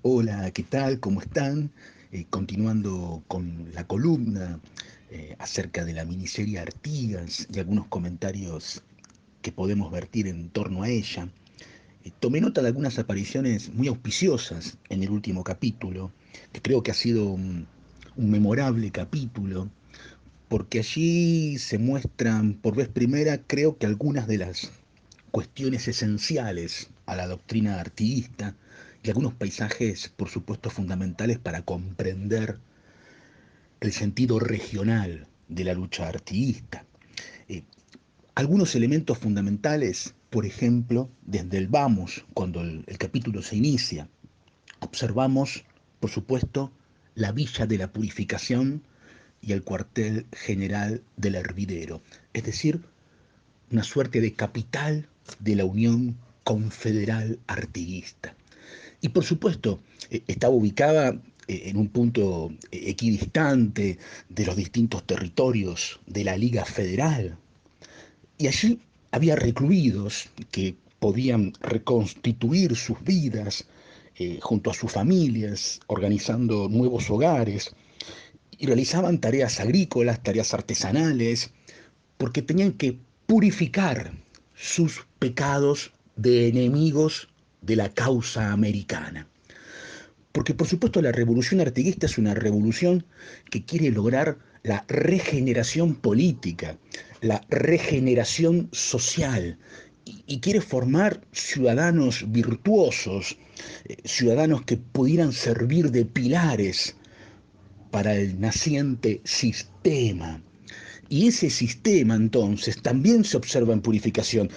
Hola, ¿qué tal? ¿Cómo están? Continuando con la columna acerca de la miniserie Artigas y algunos comentarios que podemos vertir en torno a ella. Tomé nota de algunas apariciones muy auspiciosas en el último capítulo, que creo que ha sido un memorable capítulo, porque allí se muestran por vez primera, creo que algunas de las cuestiones esenciales a la doctrina artiguista y algunos paisajes, por supuesto, fundamentales para comprender el sentido regional de la lucha artiguista. Eh, Algunos elementos fundamentales, por ejemplo, desde el vamos, cuando el capítulo se inicia, observamos, por supuesto, la Villa de la Purificación y el cuartel general del Hervidero, es decir, una suerte de capital de la Unión Confederal Artiguista. Y por supuesto, estaba ubicada en un punto equidistante de los distintos territorios de la Liga Federal. Y allí había recluidos que podían reconstituir sus vidas junto a sus familias, organizando nuevos hogares, y realizaban tareas agrícolas, tareas artesanales, porque tenían que purificar sus pecados de enemigos de la causa americana. Porque por supuesto la revolución artiguista es una revolución que quiere lograr la regeneración política, la regeneración social, y quiere formar ciudadanos virtuosos, ciudadanos que pudieran servir de pilares para el naciente sistema. Y ese sistema entonces también se observa en Purificación.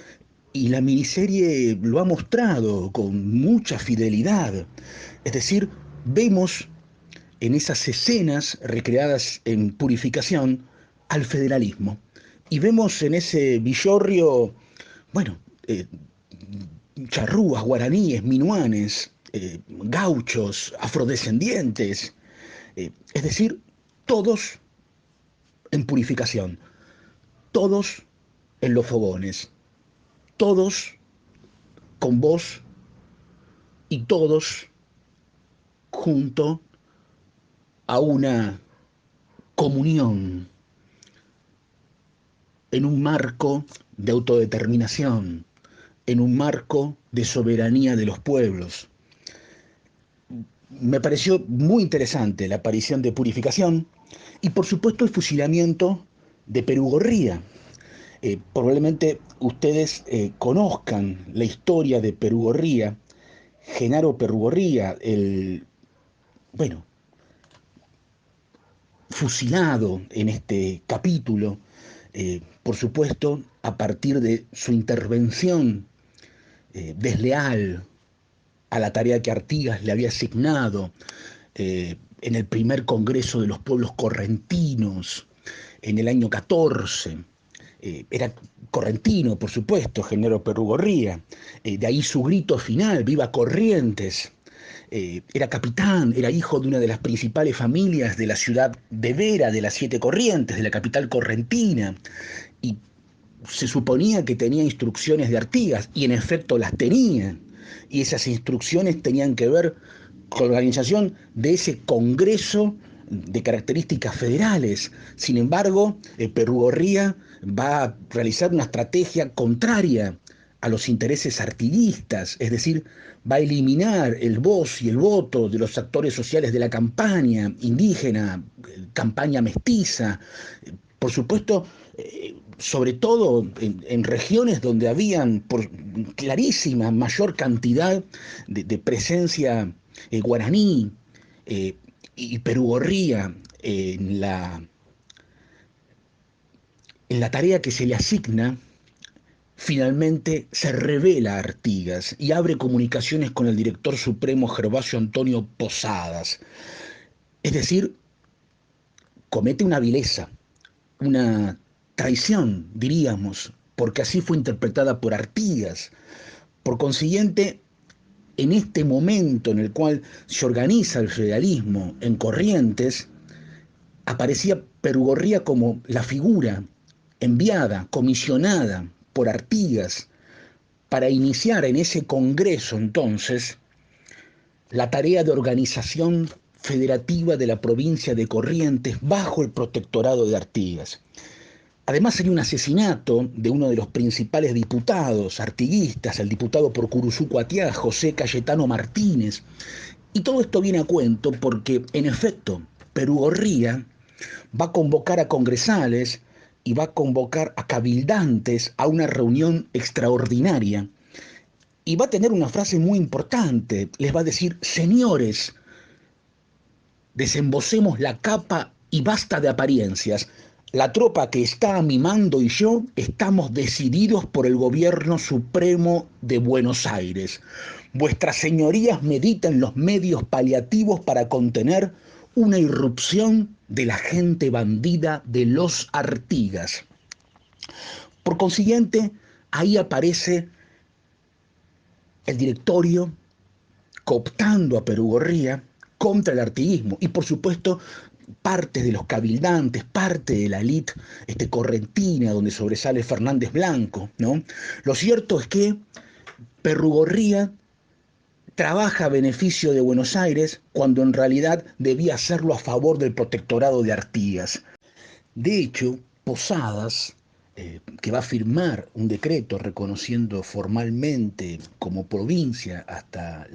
Y la miniserie lo ha mostrado con mucha fidelidad. Es decir, vemos en esas escenas recreadas en Purificación al federalismo. Y vemos en ese villorrio, bueno, charrúas, guaraníes, minuanes, gauchos, afrodescendientes, es decir, todos en Purificación, todos en los fogones, todos con voz y todos junto a una comunión en un marco de autodeterminación, en un marco de soberanía de los pueblos. Me pareció muy interesante la aparición de Purificación y por supuesto el fusilamiento de Perú Gorría. Probablemente ustedes conozcan la historia de Perú Gorría, Genaro Perugorría, bueno, fusilado en este capítulo, por supuesto, a partir de su intervención desleal a la tarea que Artigas le había asignado en el primer Congreso de los Pueblos Correntinos, en el año 14. Era correntino, por supuesto, Genaro Perugorría. De ahí su grito final, ¡Viva Corrientes! Era capitán, era hijo de una de las principales familias de la ciudad de Vera, de las Siete Corrientes, de la capital correntina, y se suponía que tenía instrucciones de Artigas, y en efecto las tenía, y esas instrucciones tenían que ver con la organización de ese Congreso de características federales. Sin embargo, Perugorría va a realizar una estrategia contraria a los intereses artiguistas, es decir, va a eliminar el voz y el voto de los actores sociales de la campaña indígena, campaña mestiza, por supuesto, sobre todo en regiones donde habían por clarísima mayor cantidad de presencia guaraní eh, y perugorría en la tarea que se le asigna, finalmente se revela a Artigas y abre comunicaciones con el director supremo Gervasio Antonio Posadas. Es decir, comete una vileza, una traición, diríamos, porque así fue interpretada por Artigas. Por consiguiente, en este momento en el cual se organiza el feudalismo en Corrientes, aparecía Perugorría como la figura enviada, comisionada por Artigas para iniciar en ese congreso entonces la tarea de organización federativa de la provincia de Corrientes bajo el protectorado de Artigas. Además sería un asesinato de uno de los principales diputados artiguistas, el diputado por Curuzuco-Atiá, José Cayetano Martínez. Y todo esto viene a cuento porque, en efecto, Perugorría va a convocar a congresales y va a convocar a cabildantes a una reunión extraordinaria. Y va a tener una frase muy importante. Les va a decir: señores, desembocemos la capa y basta de apariencias. La tropa que está a mi mando y yo estamos decididos por el gobierno supremo de Buenos Aires. Vuestras señorías meditan los medios paliativos para contener una irrupción de la gente bandida de los Artigas. Por consiguiente, ahí aparece el directorio cooptando a Perugorría contra el artiguismo y, por supuesto, parte de los cabildantes, parte de la élite correntina, donde sobresale Fernández Blanco, ¿no? Lo cierto es que Perugorría trabaja a beneficio de Buenos Aires cuando en realidad debía hacerlo a favor del protectorado de Artigas. De hecho, Posadas, que va a firmar un decreto reconociendo formalmente como provincia hasta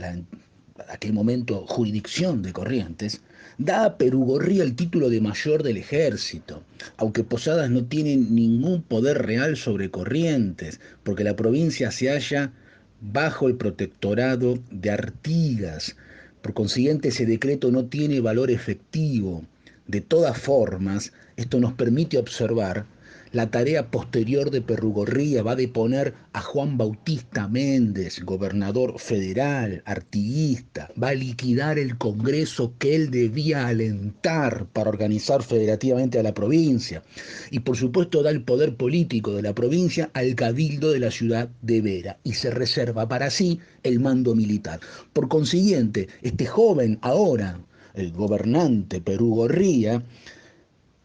aquel momento jurisdicción de Corrientes, da a Perugorría el título de mayor del ejército, aunque Posadas no tiene ningún poder real sobre Corrientes, porque la provincia se halla bajo el protectorado de Artigas. Por consiguiente, ese decreto no tiene valor efectivo. De todas formas, esto nos permite observar la tarea posterior de Perugorría. Va a deponer a Juan Bautista Méndez, gobernador federal, artiguista, va a liquidar el Congreso que él debía alentar para organizar federativamente a la provincia, y por supuesto da el poder político de la provincia al cabildo de la ciudad de Vera, y se reserva para sí el mando militar. Por consiguiente, este joven ahora, el gobernante Perugorría,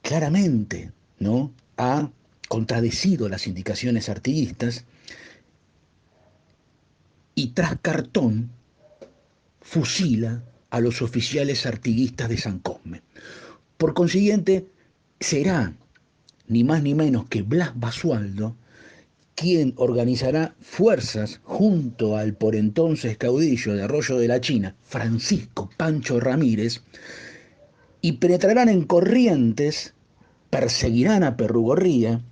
claramente, ¿no?, ha contradecido las indicaciones artiguistas y tras cartón fusila a los oficiales artiguistas de San Cosme. Por consiguiente, será ni más ni menos que Blas Basualdo quien organizará fuerzas junto al por entonces caudillo de Arroyo de la China, Francisco Pancho Ramírez, y penetrarán en Corrientes, perseguirán a Perugorría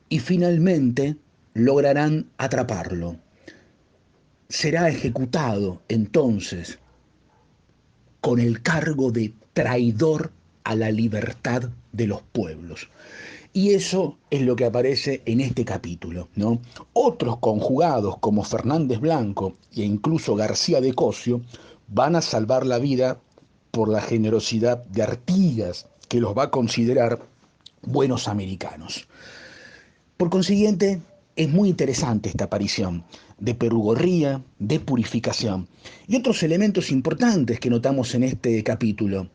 y finalmente lograrán atraparlo. Será ejecutado entonces con el cargo de traidor a la libertad de los pueblos. Y eso es lo que aparece en este capítulo, ¿no? Otros conjugados como Fernández Blanco e incluso García de Cosio van a salvar la vida por la generosidad de Artigas, que los va a considerar buenos americanos. Por consiguiente, es muy interesante esta aparición de Perugorría, de purificación. Y otros elementos importantes que notamos en este capítulo,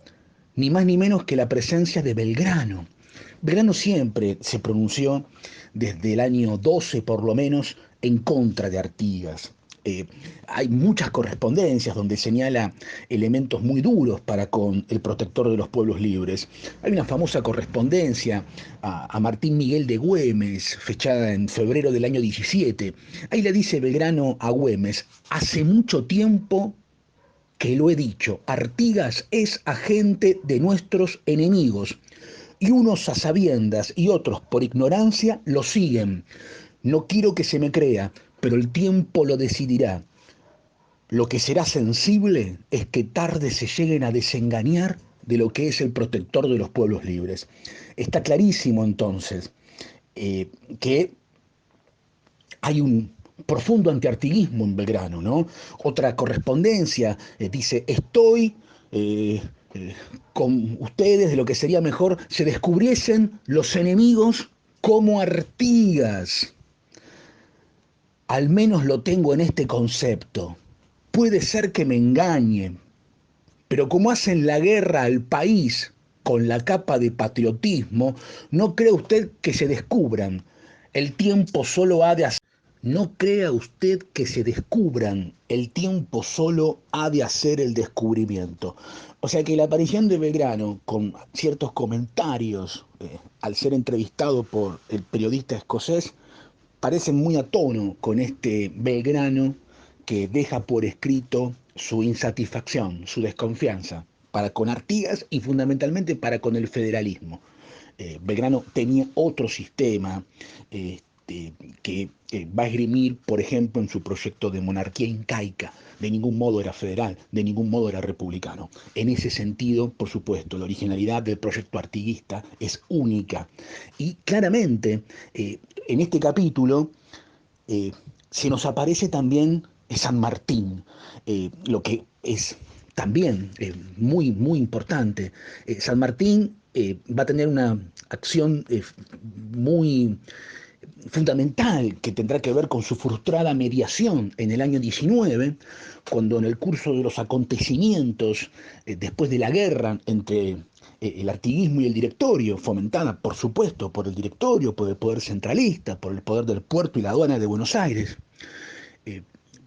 ni más ni menos que la presencia de Belgrano. Belgrano siempre se pronunció, desde el año 12 por lo menos, en contra de Artigas. Hay muchas correspondencias donde señala elementos muy duros para con el protector de los pueblos libres. Hay una famosa correspondencia a Martín Miguel de Güemes, fechada en febrero del año 17. Ahí le dice Belgrano a Güemes: hace mucho tiempo que lo he dicho, Artigas es agente de nuestros enemigos, y unos a sabiendas y otros por ignorancia lo siguen. No quiero que se me crea, pero el tiempo lo decidirá. Lo que será sensible es que tarde se lleguen a desengañar de lo que es el protector de los pueblos libres. Está clarísimo entonces que hay un profundo antiartiguismo en Belgrano, ¿no? Otra correspondencia dice: estoy con ustedes de lo que sería mejor se descubriesen los enemigos como Artigas. Al menos lo tengo en este concepto. Puede ser que me engañen, pero como hacen la guerra al país con la capa de patriotismo, no cree usted que se descubran. El tiempo solo ha de hacer. no crea usted que se descubran, el tiempo solo ha de hacer el descubrimiento. O sea que la aparición de Belgrano, con ciertos comentarios, al ser entrevistado por el periodista escocés, parecen muy a tono con este Belgrano que deja por escrito su insatisfacción, su desconfianza para con Artigas y fundamentalmente para con el federalismo. Belgrano tenía otro sistema que va a esgrimir, por ejemplo, en su proyecto de monarquía incaica. De ningún modo era federal, de ningún modo era republicano. En ese sentido, por supuesto, la originalidad del proyecto artiguista es única. Y claramente, en este capítulo, eh, se nos aparece también San Martín, lo que es también muy, muy importante. San Martín va a tener una acción muy fundamental que tendrá que ver con su frustrada mediación en el año 19, cuando en el curso de los acontecimientos, después de la guerra entre el artiguismo y el directorio, fomentada por supuesto por el directorio, por el poder centralista, por el poder del puerto y la aduana de Buenos Aires,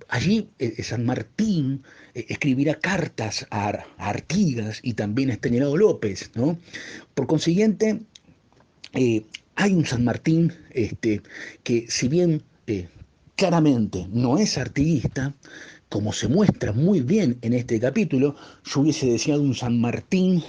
allí San Martín escribirá cartas a Artigas y también a Estanislao López, ¿no? Por consiguiente, hay un San Martín que si bien claramente no es artiguista, como se muestra muy bien en este capítulo, yo hubiese deseado un San Martín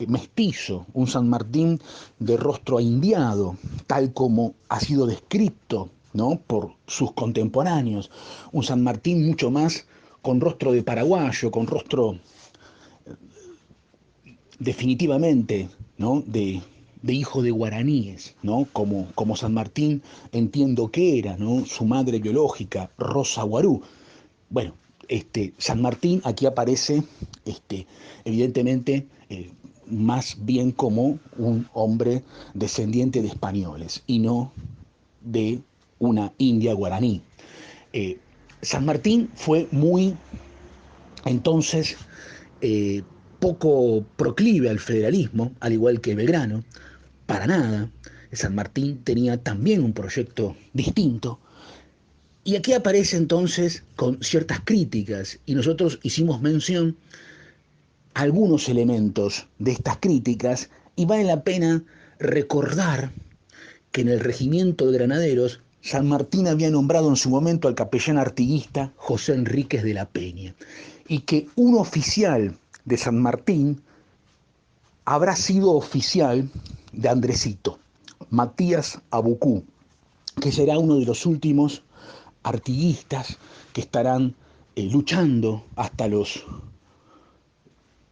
mestizo, un San Martín de rostro indiado, tal como ha sido descrito, ¿no?, por sus contemporáneos, un San Martín mucho más con rostro de paraguayo, con rostro definitivamente, ¿no?, de hijo de guaraníes, ¿no?, como San Martín entiendo que era, ¿no?, su madre biológica, Rosa Guarú. Bueno, San Martín aquí aparece evidentemente más bien como un hombre descendiente de españoles y no de una India guaraní. Eh, San Martín fue muy, entonces, eh, poco proclive al federalismo, al igual que Belgrano, para nada. San Martín tenía también un proyecto distinto. Y aquí aparece entonces con ciertas críticas, y nosotros hicimos mención a algunos elementos de estas críticas, y vale la pena recordar que en el regimiento de granaderos San Martín había nombrado en su momento al capellán artiguista José Enríquez de la Peña, y que un oficial de San Martín habrá sido oficial de Andresito, Matías Abucú, que será uno de los últimos artiguistas que estarán luchando hasta los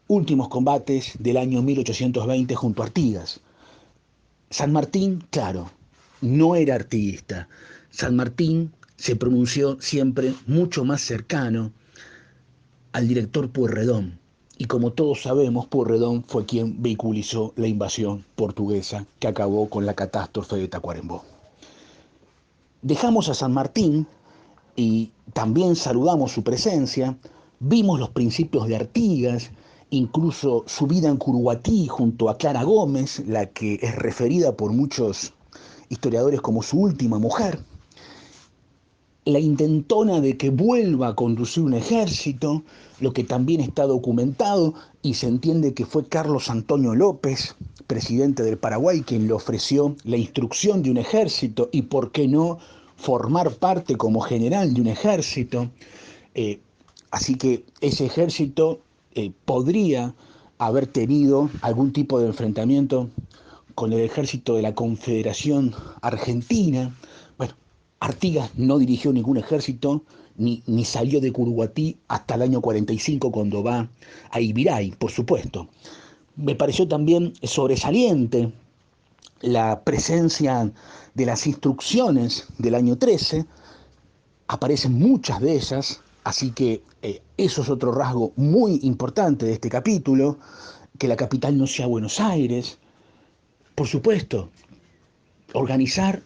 últimos combates del año 1820 junto a Artigas. San Martín, claro, no era artiguista. San Martín se pronunció siempre mucho más cercano al director Pueyrredón. Y como todos sabemos, Pueyrredón fue quien vehiculizó la invasión portuguesa que acabó con la catástrofe de Tacuarembó. Dejamos a San Martín y también saludamos su presencia, vimos los principios de Artigas, incluso su vida en Curuguatí junto a Clara Gómez, la que es referida por muchos historiadores como su última mujer, la intentona de que vuelva a conducir un ejército, lo que también está documentado y se entiende que fue Carlos Antonio López, presidente del Paraguay, quien le ofreció la instrucción de un ejército y, por qué no, formar parte como general de un ejército. Así que ese ejército podría haber tenido algún tipo de enfrentamiento con el ejército de la Confederación Argentina. Bueno, Artigas no dirigió ningún ejército ni salió de Curuguatí hasta el año 45 cuando va a Ibiray, por supuesto. Me pareció también sobresaliente la presencia de las instrucciones del año 13, aparecen muchas de ellas, así que eso es otro rasgo muy importante de este capítulo, que la capital no sea Buenos Aires. Por supuesto, organizar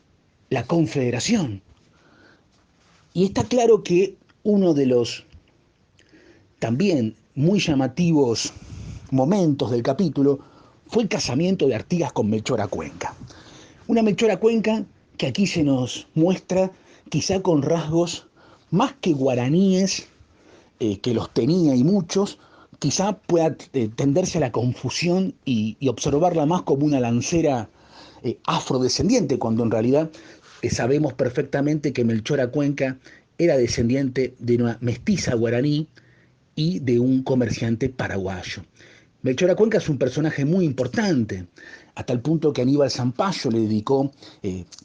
la confederación. Y está claro que uno de los también muy llamativos momentos del capítulo fue el casamiento de Artigas con Melchora Cuenca. Una Melchora Cuenca que aquí se nos muestra quizá con rasgos más que guaraníes, que los tenía y muchos, quizá pueda tenderse a la confusión y observarla más como una lancera afrodescendiente, cuando en realidad sabemos perfectamente que Melchora Cuenca era descendiente de una mestiza guaraní y de un comerciante paraguayo. Melchora Cuenca es un personaje muy importante, a tal punto que Aníbal Zampayo le dedicó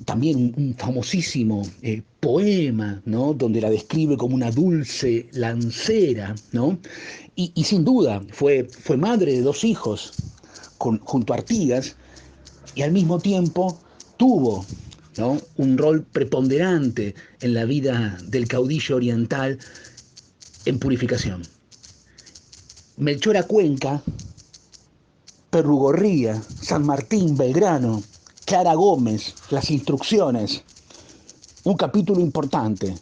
también un famosísimo poema, ¿no? Donde la describe como una dulce lancera, ¿no? Y sin duda fue madre de 2 hijos junto a Artigas, y al mismo tiempo tuvo, ¿no?, un rol preponderante en la vida del caudillo oriental en purificación. Melchora Cuenca, Perugorría, San Martín, Belgrano, Clara Gómez, las instrucciones, un capítulo importante,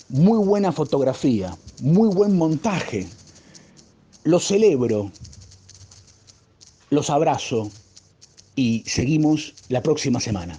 muy buena fotografía, muy buen montaje. Lo celebro, los abrazo y seguimos la próxima semana.